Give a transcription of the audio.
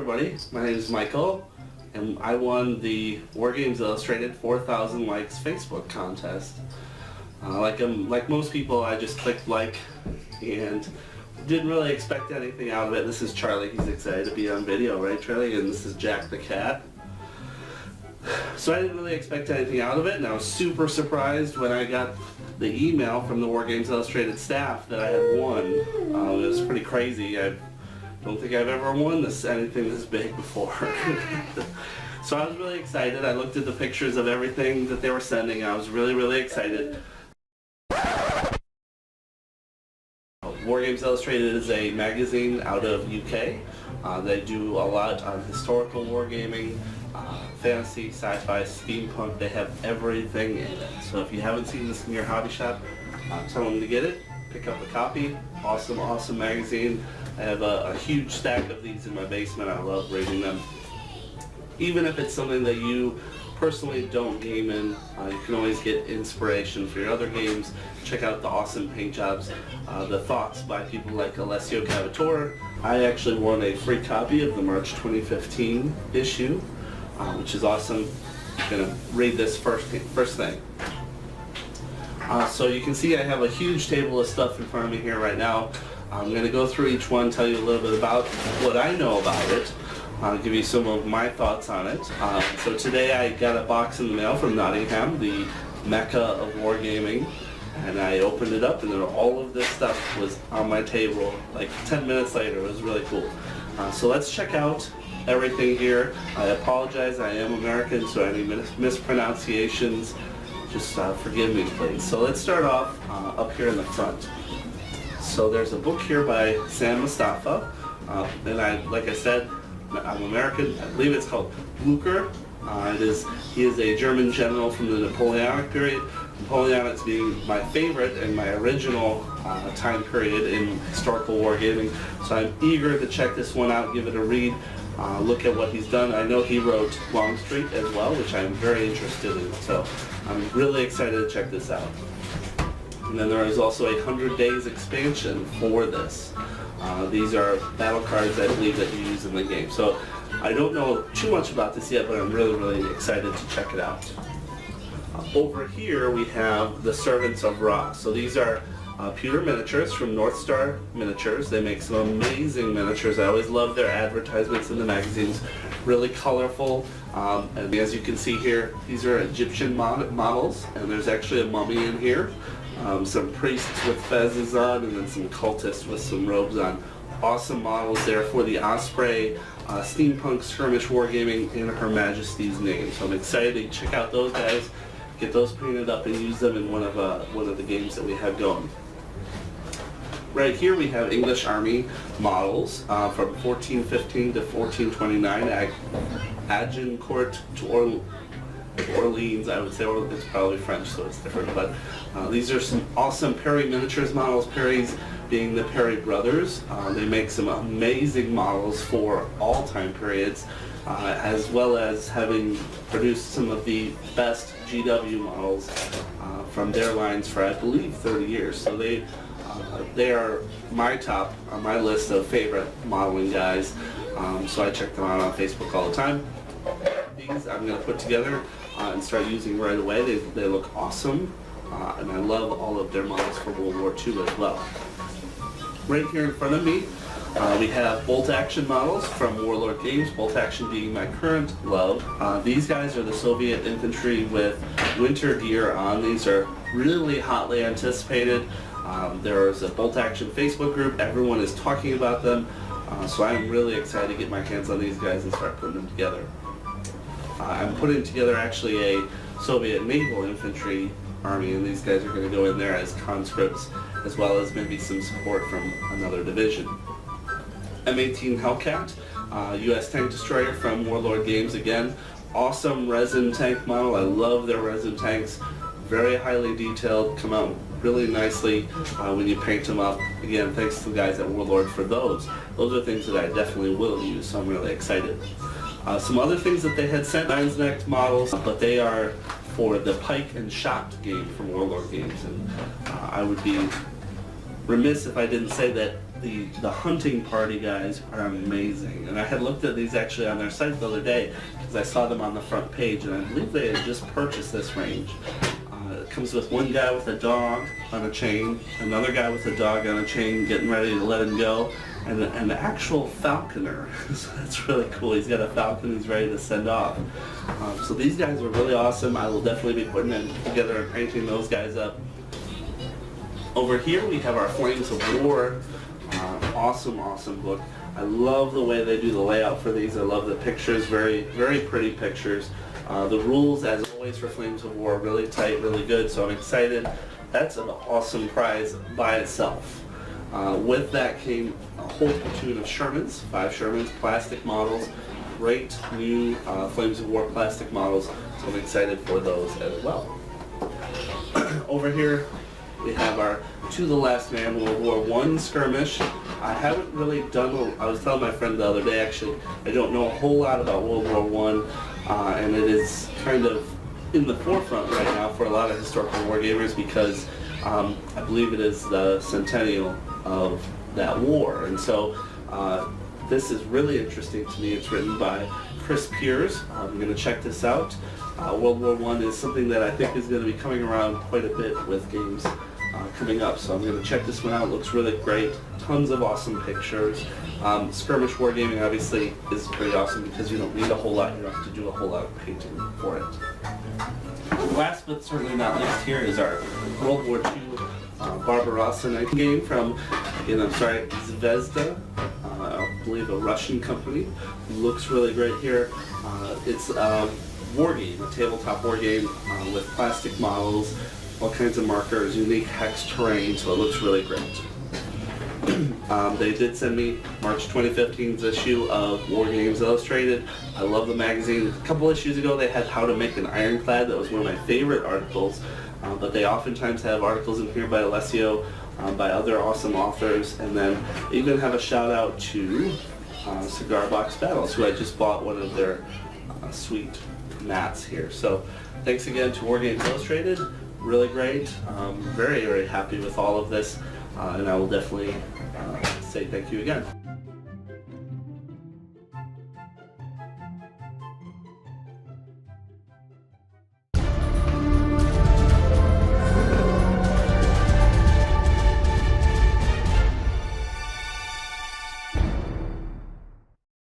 everybody, my name is Michael, and I won the Wargames Illustrated 4,000 likes Facebook contest. Like most people, I just clicked like and didn't really expect anything out of it. This is Charlie, he's excited to be on video, right Charlie? And this is Jack the cat. So I didn't really expect anything out of it, and I was super surprised when I got the email from the Wargames Illustrated staff that I had won. It was pretty crazy. I don't think I've ever won anything this big before. So I was really excited. I looked at the pictures of everything that they were sending. I was really excited. Wargames Illustrated is a magazine out of UK. They do a lot on historical wargaming, fantasy, sci-fi, steampunk. They have everything in it. So if you haven't seen this in your hobby shop, tell them to get it. Pick up a copy. Awesome magazine. I have a huge stack of these in my basement. I love reading them. Even if it's something that you personally don't game in, you can always get inspiration for your other games. Check out the awesome paint jobs, the thoughts by people like Alessio Cavatore. I actually won a free copy of the March 2015 issue, which is awesome. I'm going to read this first thing. So you can see I have a huge table of stuff in front of me here right now. I'm going to go through each one, tell you a little bit about what I know about it. I'll give you some of my thoughts on it. So today I got a box in the mail from Nottingham, the mecca of wargaming, and I opened it up and then all of this stuff was on my table like 10 minutes later. It was really cool. So let's check out everything here. I apologize, I am American, so any mispronunciations, just forgive me please. So let's start off up here in the front. So there's a book here by Sam Mustafa, and like I said, I'm American. I believe it's called Blucher. He is a German general from the Napoleonic period. Napoleonics being my favorite and my original time period in historical wargaming. So I'm eager to check this one out, give it a read, look at what he's done. I know he wrote Longstreet as well, which I'm very interested in. So I'm really excited to check this out. And then there is also a 100 Days expansion for this. These are battle cards, I believe, that you use in the game. So I don't know too much about this yet, but I'm really excited to check it out. Over here we have the Servants of Ra. So these are pewter miniatures from North Star Miniatures. They make some amazing miniatures. I always love their advertisements in the magazines. Really colorful. And as you can see here, these are Egyptian models, and there's actually a mummy in here. Some priests with fezzes on, and then some cultists with some robes on. Awesome models there for the Osprey Steampunk Skirmish Wargaming in Her Majesty's name. So I'm excited to check out those guys, get those painted up, and use them in one of the games that we have going. Right here we have English Army models from 1415 to 1429, Agincourt to Orleans, I would say. It's probably French, so it's different, but these are some awesome Perry Miniatures models. Perry's being the Perry brothers. They make some amazing models for all time periods, as well as having produced some of the best GW models from their lines for, I believe, 30 years. So they are my top on my list of favorite modeling guys. So I check them out on Facebook all the time. These I'm going to put together and start using right away. They look awesome, and I love all of their models for World War II as well. Right here in front of me, we have bolt action models from Warlord Games, bolt action being my current love. These guys are the Soviet infantry with winter gear on. These are really hotly anticipated. There's a bolt action Facebook group. Everyone is talking about them, so I'm really excited to get my hands on these guys and start putting them together. I'm putting together actually a Soviet naval infantry army, and these guys are going to go in there as conscripts, as well as maybe some support from another division. M18 Hellcat, US tank destroyer from Warlord Games again. Awesome resin tank model. I love their resin tanks. Very highly detailed, come out really nicely when you paint them up. Again, thanks to the guys at Warlord for those. Those are things that I definitely will use, so I'm really excited. Some other things that they had sent, Nines Neck models, but they are for the Pike and Shot game from Warlord Games, and I would be remiss if I didn't say that the hunting party guys are amazing. And I had looked at these actually on their site the other day because I saw them on the front page, and I believe they had just purchased this range. It comes with one guy with a dog on a chain, another guy with a dog on a chain getting ready to let him go, and an actual falconer. So that's really cool. He's got a falcon he's ready to send off. So these guys are really awesome. I will definitely be putting them together and painting those guys up. Over here we have our Flames of War. Awesome book. I love the way they do the layout for these. I love the pictures, very pretty pictures. The rules, as always for Flames of War, really tight, really good, so I'm excited. That's an awesome prize by itself. With that came a whole platoon of Shermans, 5 Shermans, plastic models, great new Flames of War plastic models, so I'm excited for those as well. Over here we have our To the Last Man World War I skirmish. I haven't really done, I was telling my friend the other day actually, I don't know a whole lot about World War I, and it is kind of in the forefront right now for a lot of historical wargamers because I believe it is the centennial of that war. And so this is really interesting to me. It's written by Chris Piers. I'm going to check this out. World War I is something that I think is going to be coming around quite a bit with games coming up, so I'm going to check this one out. It looks really great. Tons of awesome pictures. Skirmish wargaming obviously is pretty awesome because you don't need a whole lot. You don't have to do a whole lot of painting for it. Last but certainly not least here is our World War II Barbarossa night game from, Zvezda, I believe a Russian company. Looks really great here. It's a war game, a tabletop war game with plastic models, all kinds of markers, unique hex terrain, so it looks really great. They did send me March 2015's issue of Wargames Illustrated. I love the magazine. A couple issues ago they had How to Make an Ironclad. That was one of my favorite articles. But they oftentimes have articles in here by Alessio, by other awesome authors, and then they even have a shout out to Cigar Box Battles, who I just bought one of their sweet mats here. So thanks again to Wargames Illustrated. Really great. Very happy with all of this, and I will definitely say thank you again.